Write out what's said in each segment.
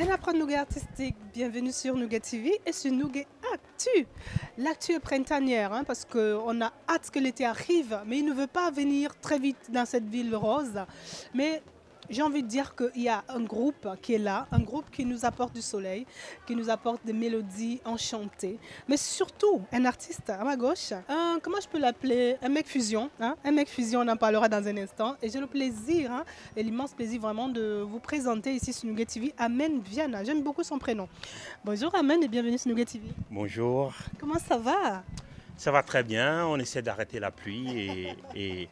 Rien à prendre Nougat artistique, bienvenue sur Nougat TV et sur Nougat Actu. L'actu est printanière parce qu'on a hâte que l'été arrive, mais il ne veut pas venir très vite dans cette ville rose. Mais j'ai envie de dire qu'il y a un groupe qui est là, un groupe qui nous apporte du soleil, qui nous apporte des mélodies enchantées, mais surtout un artiste à ma gauche, comment je peux l'appeler, un mec fusion. Un mec fusion, on en parlera dans un instant. Et j'ai le plaisir et l'immense plaisir vraiment de vous présenter ici sur Nougat TV Amen Viana. J'aime beaucoup son prénom. Bonjour Amen et bienvenue sur Nougat TV. Bonjour. Comment ça va? Ça va très bien, on essaie d'arrêter la pluie et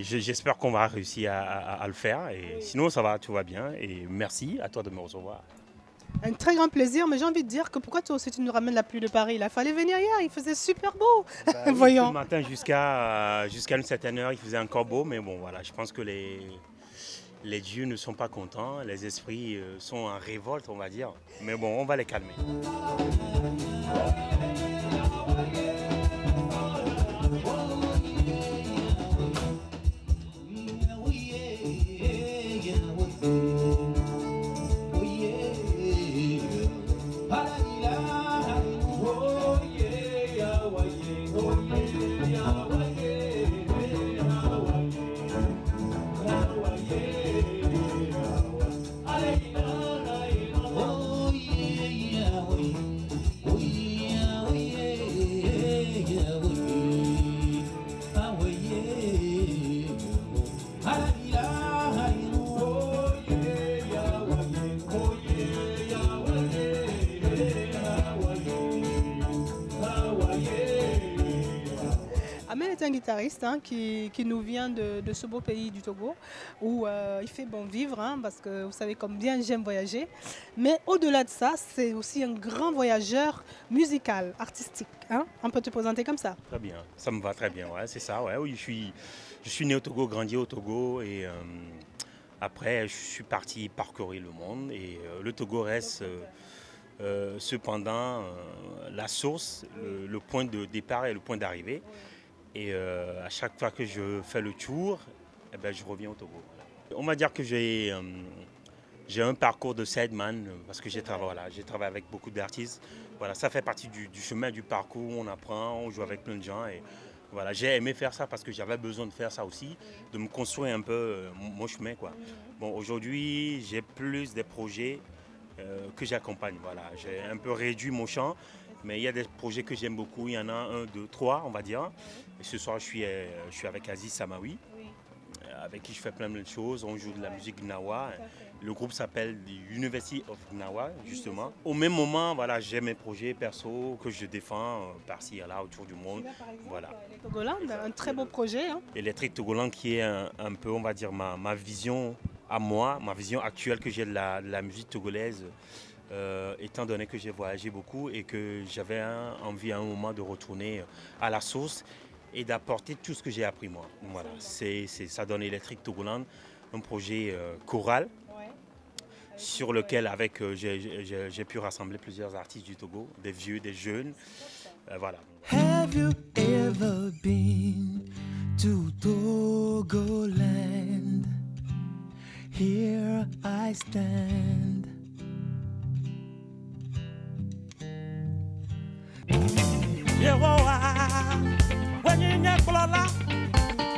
j'espère qu'on va réussir à le faire. Et sinon, ça va, tout va bien. Et merci à toi de me recevoir. Un très grand plaisir, mais j'ai envie de dire que pourquoi toi aussi tu nous ramènes la pluie de Paris? Il fallait venir hier, il faisait super beau. Oui, voyons. ce matin jusqu'à une certaine heure, il faisait encore beau, mais bon, voilà, je pense que les dieux ne sont pas contents, les esprits sont en révolte, on va dire. Mais bon, on va les calmer. Amen est un guitariste qui nous vient de ce beau pays du Togo où il fait bon vivre parce que vous savez comme bien j'aime voyager. Mais au-delà de ça, c'est aussi un grand voyageur musical, artistique. On peut te présenter comme ça? Très bien, ça me va très bien, ouais, c'est ça. Ouais, oui, je suis né au Togo, grandi au Togo et après je suis parti parcourir le monde et le Togo reste cependant la source, le point de départ et le point d'arrivée. Et à chaque fois que je fais le tour, eh ben, je reviens au Togo. On va dire que j'ai un parcours de sideman parce que j'ai travaillé avec beaucoup d'artistes. Voilà, ça fait partie du chemin, du parcours, on apprend, on joue avec plein de gens. Et voilà, j'ai aimé faire ça parce que j'avais besoin de faire ça aussi, de me construire un peu mon chemin, quoi. Bon, aujourd'hui, j'ai plus des projets que j'accompagne. Voilà, j'ai un peu réduit mon champ. Mais il y a des projets que j'aime beaucoup, il y en a 1, 2, 3 on va dire. Et ce soir je suis avec Aziz Samawi, avec qui je fais plein de choses, on joue de la musique gnawa. Le groupe s'appelle University of Gnawa justement. Au même moment, voilà, j'ai mes projets perso que je défends par-ci et là autour du monde. Voilà. Togoland, un très beau projet. Electric Togoland qui est un peu, on va dire, ma vision à moi, ma vision actuelle que j'ai de la musique togolaise. Étant donné que j'ai voyagé beaucoup et que j'avais envie à un moment de retourner à la source et d'apporter tout ce que j'ai appris moi. Voilà, ça donne Electric Togoland, un projet choral sur lequel j'ai pu rassembler plusieurs artistes du Togo, des vieux, des jeunes. Voilà. Have you ever been to Togoland? Here I stand. Yehowa, wenye kulola,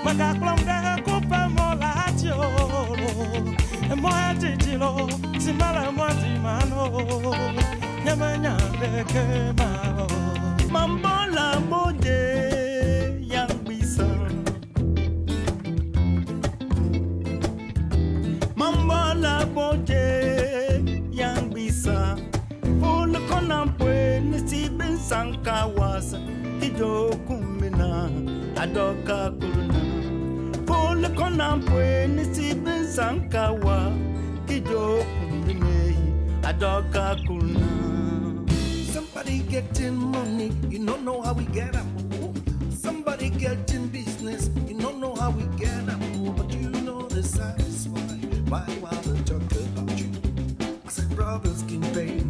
makaklonga kupa mola tiolo, moya titilo, simala motimano, nyamanya leke mao, mambola mode yang bisa, mambola mode yang bisa. Full konampe nisibin sankawasa kijo kumina adoka kuluna. Full konampe nisibin sankawa kijo kumina adoka kuluna. Somebody getting money, you don't know how we get up. Somebody getting business, you don't know how we get up. But you know they're satisfied. Why while they talk about you? I said brothers can pay.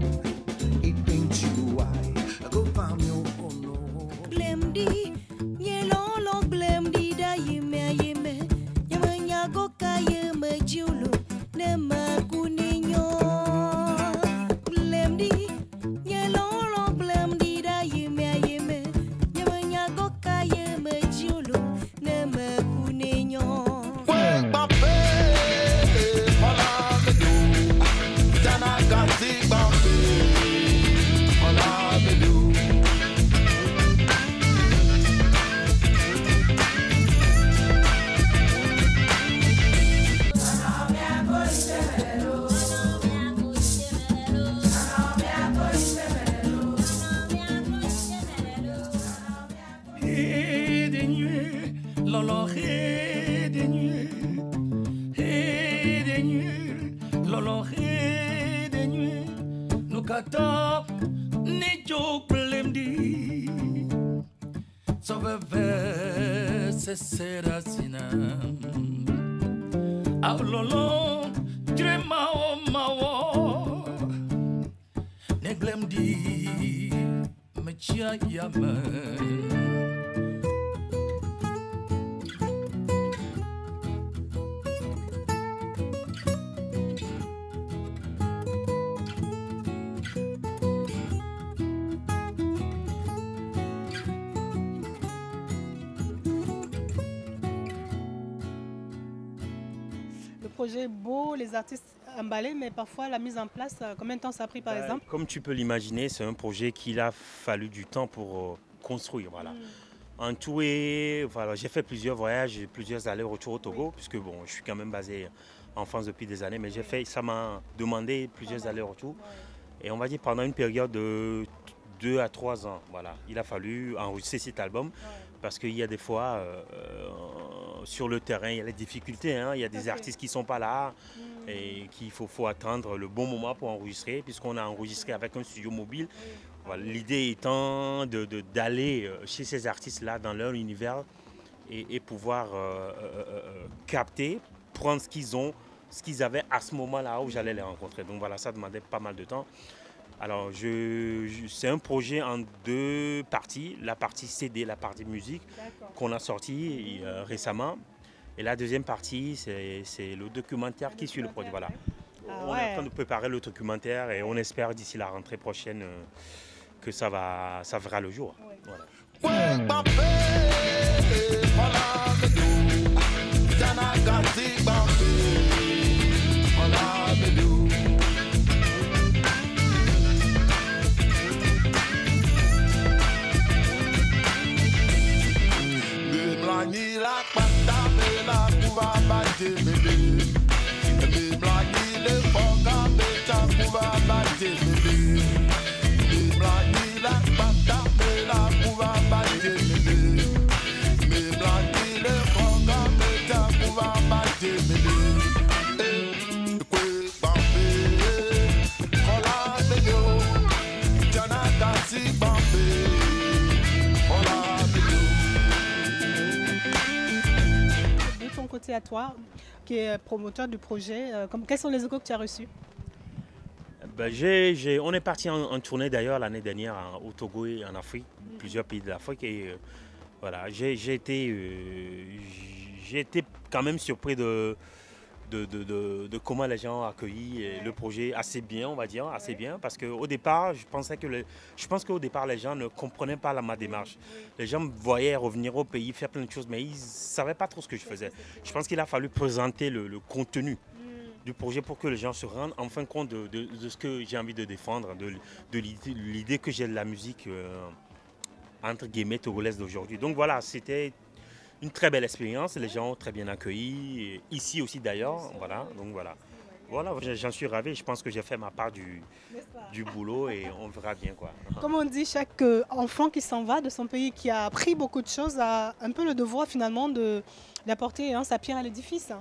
Katok ni jok blemdi so veve se serasina aulolo drema o mawo neglemdi mechia yama. Le projet est beau, les artistes emballés, mais parfois la mise en place, combien de temps ça a pris par exemple? Comme tu peux l'imaginer, c'est un projet qu'il a fallu du temps pour construire. Voilà. En tout et voilà, j'ai fait plusieurs voyages, plusieurs allers-retours au Togo, puisque bon, je suis quand même basé en France depuis des années, mais ça m'a demandé plusieurs allers-retours. Et on va dire pendant une période de 2 à 3 ans, voilà, il a fallu enregistrer cet album parce qu'il y a des fois sur le terrain, il y a des difficultés, hein, il y a des artistes qui ne sont pas là et qu'il faut attendre le bon moment pour enregistrer, puisqu'on a enregistré avec un studio mobile. Voilà, l'idée étant d'aller chez ces artistes-là dans leur univers et pouvoir capter, prendre ce qu'ils ont, ce qu'ils avaient à ce moment-là où j'allais les rencontrer. Donc voilà, ça demandait pas mal de temps. Alors c'est un projet en 2 parties, la partie CD, la partie musique qu'on a sorti récemment. Et la deuxième partie, c'est le documentaire qui suit le projet. Voilà. On est en train de préparer le documentaire et on espère d'ici la rentrée prochaine que ça verra le jour. Voilà. Côté à toi, qui est promoteur du projet, quels sont les échos que tu as reçus? On est parti en tournée d'ailleurs l'année dernière au Togo et en Afrique, plusieurs pays de l'Afrique. Et voilà, j'ai été quand même surpris de comment les gens ont accueilli le projet assez bien, on va dire, assez bien. Parce qu'au départ, je pense qu'au départ, les gens ne comprenaient pas ma démarche. Les gens me voyaient revenir au pays, faire plein de choses, mais ils ne savaient pas trop ce que je faisais. Je pense qu'il a fallu présenter le contenu du projet pour que les gens se rendent en fin de compte de ce que j'ai envie de défendre, de l'idée que j'ai de la musique, entre guillemets, togolaise d'aujourd'hui. Donc voilà, c'était une très belle expérience, les gens ont très bien accueilli, ici aussi d'ailleurs, voilà, donc voilà. Voilà, j'en suis ravi, je pense que j'ai fait ma part du boulot et on verra bien quoi. Comme on dit, chaque enfant qui s'en va de son pays, qui a appris beaucoup de choses, a un peu le devoir finalement d'apporter sa pierre à l'édifice.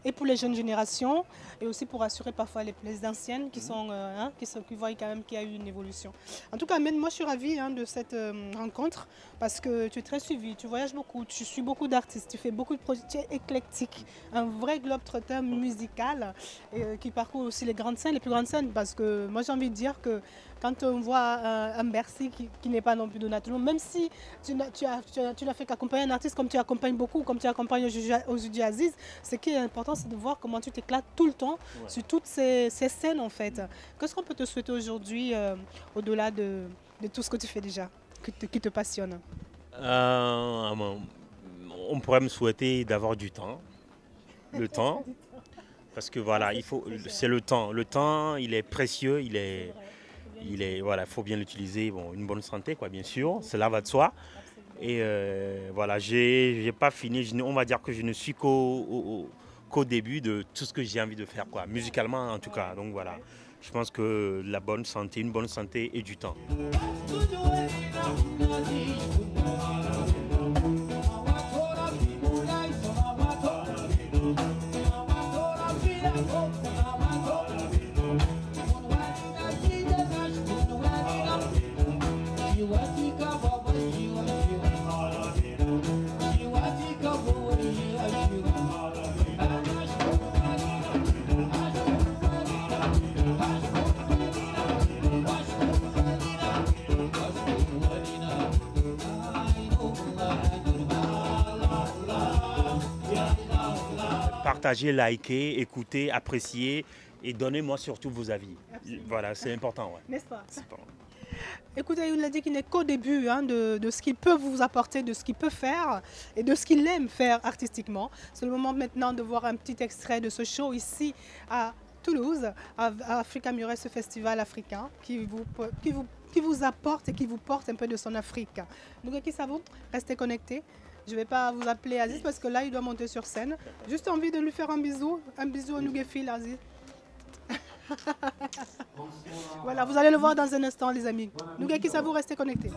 Et pour les jeunes générations, et aussi pour assurer parfois les anciennes qui voient quand même qu'il y a eu une évolution. En tout cas, moi je suis ravie de cette rencontre parce que tu es très suivi, tu voyages beaucoup, tu suis beaucoup d'artistes, tu fais beaucoup de projets, tu es éclectique, un vrai globe-trotter musical qui parcourt aussi les grandes scènes, les plus grandes scènes, parce que moi j'ai envie de dire que quand on voit un Bercy qui n'est pas non plus donné à tout le monde, même si tu n'as fait qu'accompagner un artiste comme tu accompagnes beaucoup, comme tu accompagnes Ozudi Aziz, ce qui est important, c'est de voir comment tu t'éclates tout le temps sur toutes ces scènes en fait. Qu'est-ce qu'on peut te souhaiter aujourd'hui au-delà de tout ce que tu fais déjà, qui te passionne? On pourrait me souhaiter d'avoir du temps, le temps, parce que voilà, c'est le temps. Le temps, il est précieux, voilà, faut bien l'utiliser. Bon, une bonne santé, quoi, bien sûr, cela va de soi. Et voilà, j'ai pas fini. On va dire que je ne suis qu'au début de tout ce que j'ai envie de faire, quoi, musicalement en tout cas. Donc voilà, je pense que une bonne santé et du temps. partagez, likez, écoutez, appréciez et donnez-moi surtout vos avis. Absolument. Voilà, c'est important. Ouais. N'est-ce pas? C'est pas- Écoutez, il a dit qu'il n'est qu'au début de ce qu'il peut vous apporter, de ce qu'il peut faire et de ce qu'il aime faire artistiquement. C'est le moment maintenant de voir un petit extrait de ce show ici à Toulouse, à Africa Murray, ce festival africain qui vous apporte et qui vous porte un peu de son Afrique. Donc, qui ça vous? Restez connectés. Je ne vais pas vous appeler Aziz parce que là, il doit monter sur scène. Juste envie de lui faire un bisou au Nouguefil, Aziz. Voilà, vous allez le voir dans un instant, les amis. Nougué, qui ça vous? Restez connectés.